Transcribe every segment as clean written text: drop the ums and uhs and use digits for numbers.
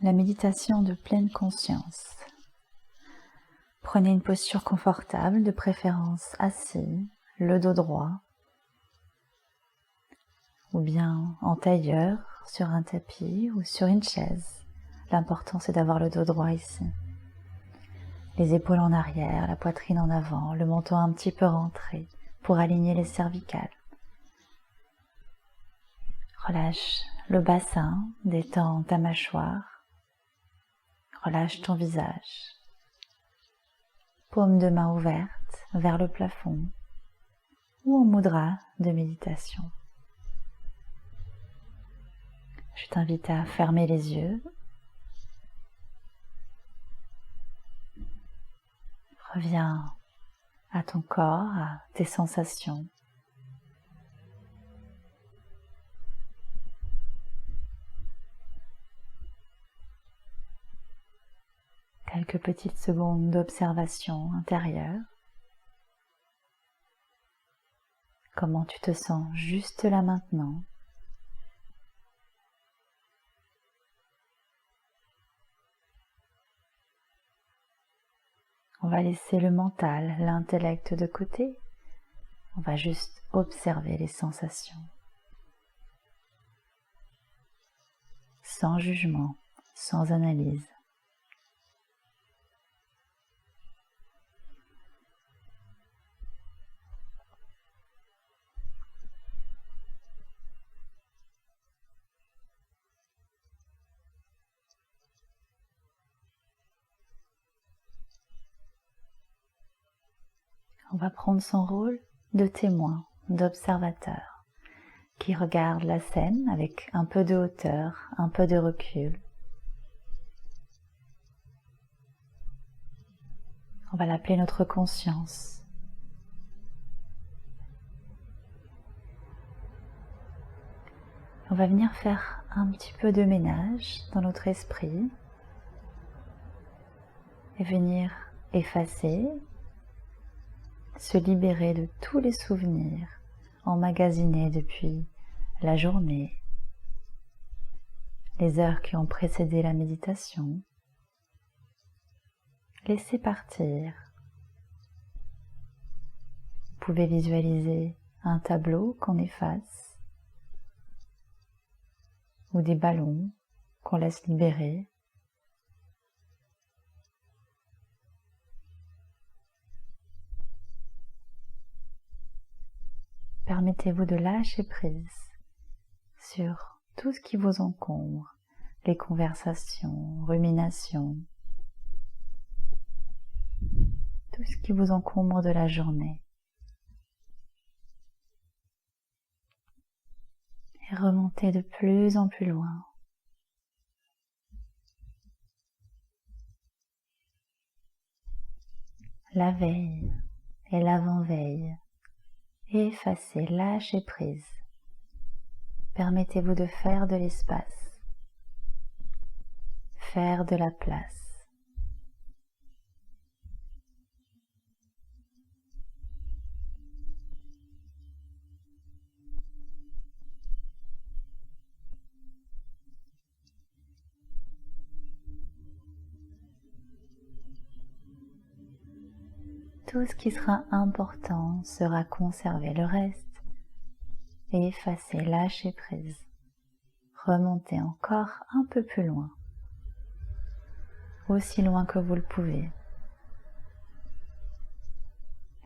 La méditation de pleine conscience. Prenez une posture confortable, de préférence assis, le dos droit, ou bien en tailleur, sur un tapis ou sur une chaise. L'important c'est d'avoir le dos droit ici. Les épaules en arrière, la poitrine en avant, le menton un petit peu rentré pour aligner les cervicales. Relâche le bassin, détends ta mâchoire, relâche ton visage. Paume de main ouverte vers le plafond ou en mudra de méditation. Je t'invite à fermer les yeux. Reviens à ton corps, à tes sensations. Quelques petites secondes d'observation intérieure. Comment tu te sens juste là maintenant? On va laisser le mental, l'intellect de côté. On va juste observer les sensations. Sans jugement, sans analyse. On va prendre son rôle de témoin, d'observateur, qui regarde la scène avec un peu de hauteur, un peu de recul. On va l'appeler notre conscience. On va venir faire un petit peu de ménage dans notre esprit et venir effacer, se libérer de tous les souvenirs emmagasinés depuis la journée, les heures qui ont précédé la méditation. Laissez partir. Vous pouvez visualiser un tableau qu'on efface ou des ballons qu'on laisse libérer. Permettez-vous de lâcher prise sur tout ce qui vous encombre, les conversations, ruminations, tout ce qui vous encombre de la journée. Et remontez de plus en plus loin. La veille et l'avant-veille. Effacez, lâchez prise. Permettez-vous de faire de l'espace, faire de la place. Tout ce qui sera important sera conservé, le reste effacez, lâchez prise. Remontez encore un peu plus loin, aussi loin que vous le pouvez.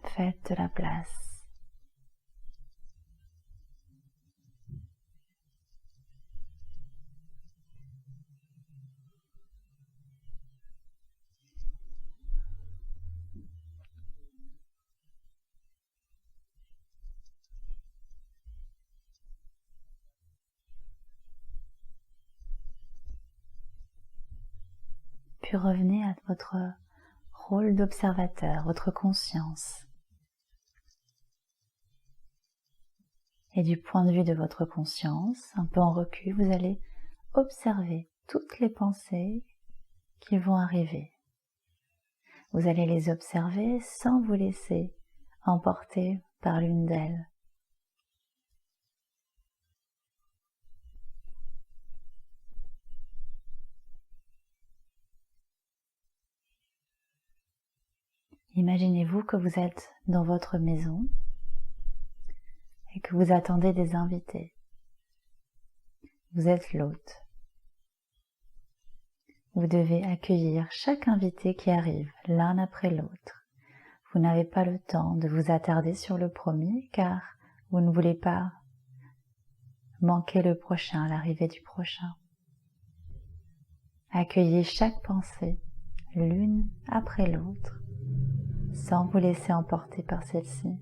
Faites de la place. Puis revenez à votre rôle d'observateur, votre conscience. Et du point de vue de votre conscience, un peu en recul, vous allez observer toutes les pensées qui vont arriver. Vous allez les observer sans vous laisser emporter par l'une d'elles. Imaginez-vous que vous êtes dans votre maison et que vous attendez des invités. Vous êtes l'hôte. Vous devez accueillir chaque invité qui arrive, l'un après l'autre. Vous n'avez pas le temps de vous attarder sur le premier car vous ne voulez pas manquer le prochain, l'arrivée du prochain. Accueillez chaque pensée, l'une après l'autre, sans vous laisser emporter par celle-ci.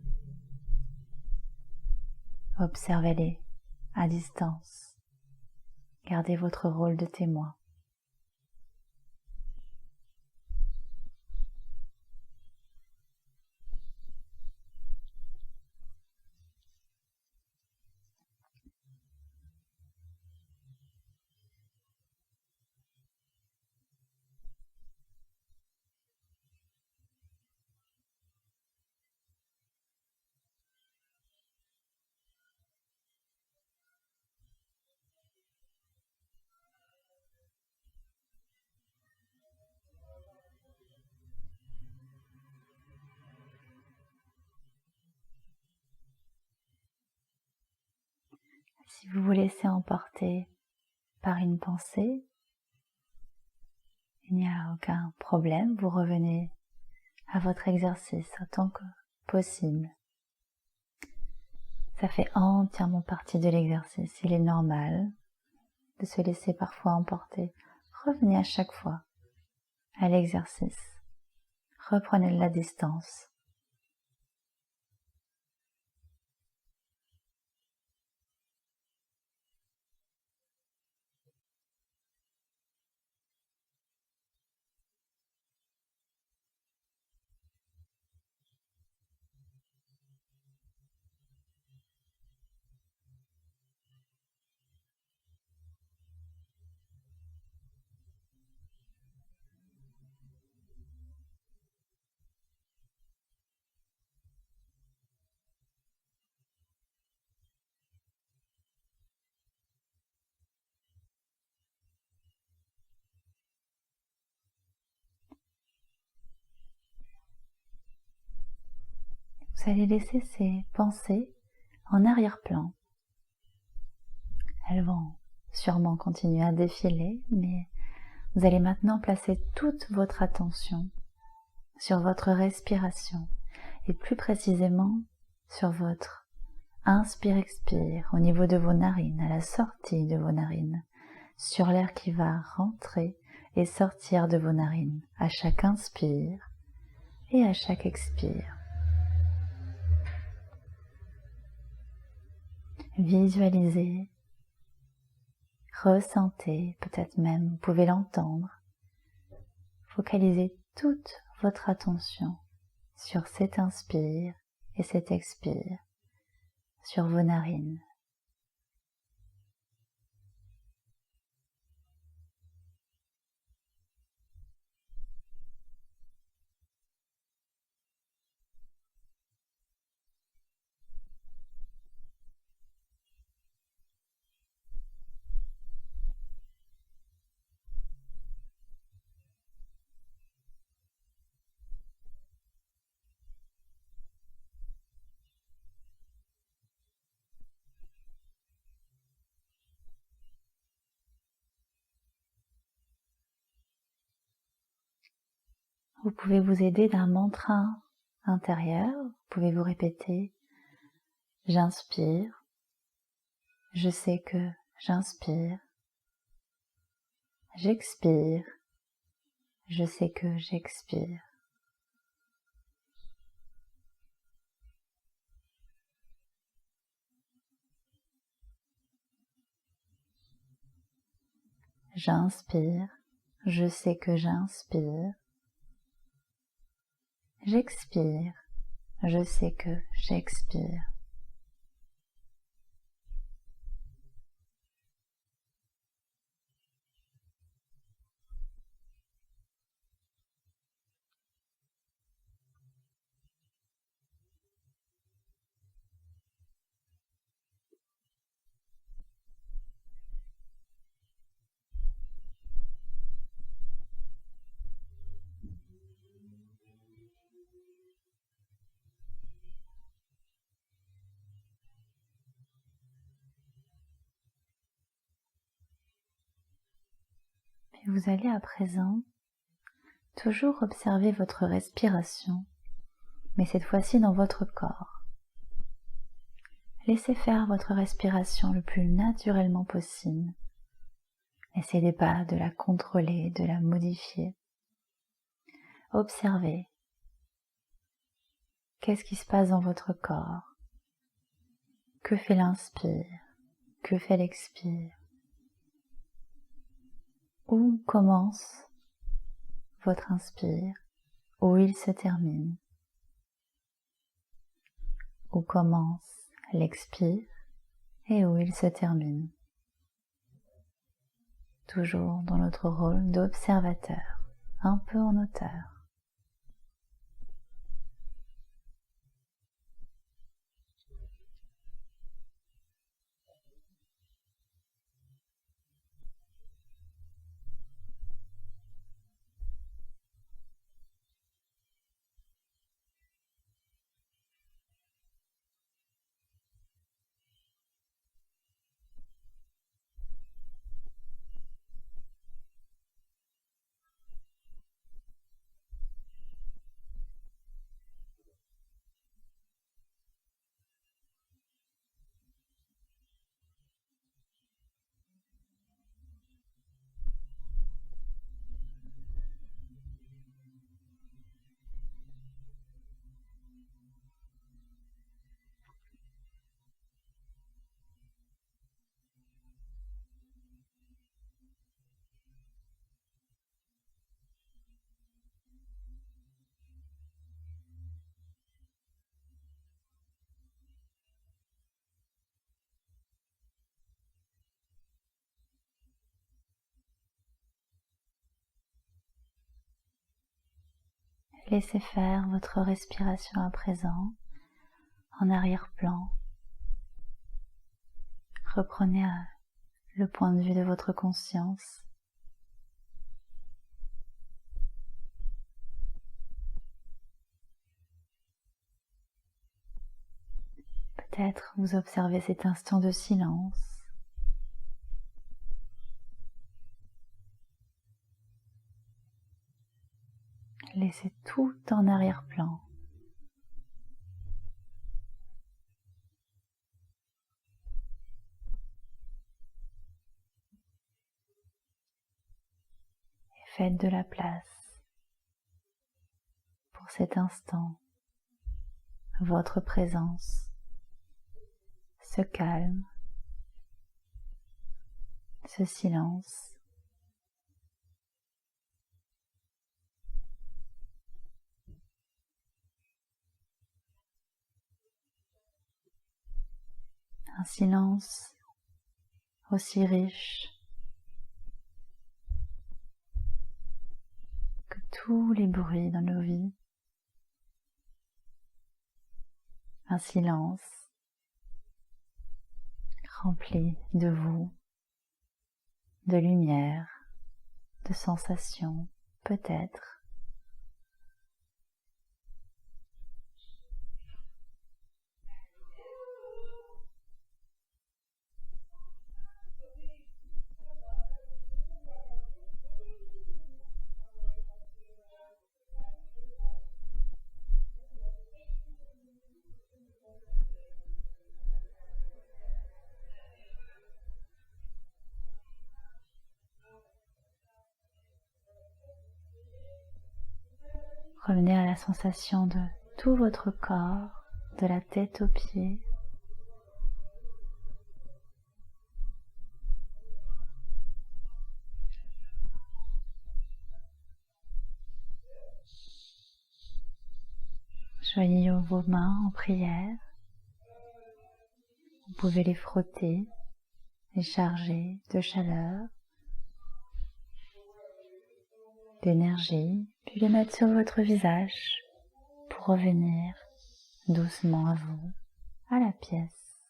Observez-les à distance. Gardez votre rôle de témoin. Si vous vous laissez emporter par une pensée, il n'y a aucun problème, vous revenez à votre exercice autant que possible. Ça fait entièrement partie de l'exercice, il est normal de se laisser parfois emporter. Revenez à chaque fois à l'exercice, reprenez de la distance. Vous allez laisser ces pensées en arrière-plan. Elles vont sûrement continuer à défiler, mais vous allez maintenant placer toute votre attention sur votre respiration et plus précisément sur votre inspire-expire au niveau de vos narines, à la sortie de vos narines, sur l'air qui va rentrer et sortir de vos narines à chaque inspire et à chaque expire. Visualisez, ressentez, peut-être même vous pouvez l'entendre. Focalisez toute votre attention sur cet inspire et cet expire, sur vos narines. Vous pouvez vous aider d'un mantra intérieur. Vous pouvez vous répéter « J'inspire, je sais que j'inspire. J'expire, je sais que j'expire. » J'inspire, je sais que j'inspire. J'expire, je sais que j'expire. Et vous allez à présent toujours observer votre respiration, mais cette fois-ci dans votre corps. Laissez faire votre respiration le plus naturellement possible. N'essayez pas de la contrôler, de la modifier. Observez. Qu'est-ce qui se passe dans votre corps? Que fait l'inspire? Que fait l'expire? Où commence votre inspire? Où il se termine? Où commence l'expire et où il se termine? Toujours dans notre rôle d'observateur, un peu en hauteur. Laissez faire votre respiration à présent en arrière-plan. Reprenez le point de vue de votre conscience. Peut-être vous observez cet instant de silence. Laissez tout en arrière-plan. Et faites de la place pour cet instant, votre présence, ce calme, ce silence. Un silence aussi riche que tous les bruits dans nos vies. Un silence rempli de vous, de lumière, de sensations, peut-être. Revenez à la sensation de tout votre corps, de la tête aux pieds. Joignez vos mains en prière. Vous pouvez les frotter, les charger de chaleur, d'énergie, puis les mettre sur votre visage pour revenir doucement à vous, à la pièce.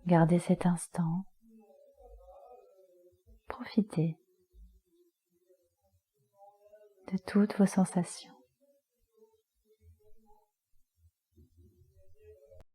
Gardez cet instant, profitez de toutes vos sensations.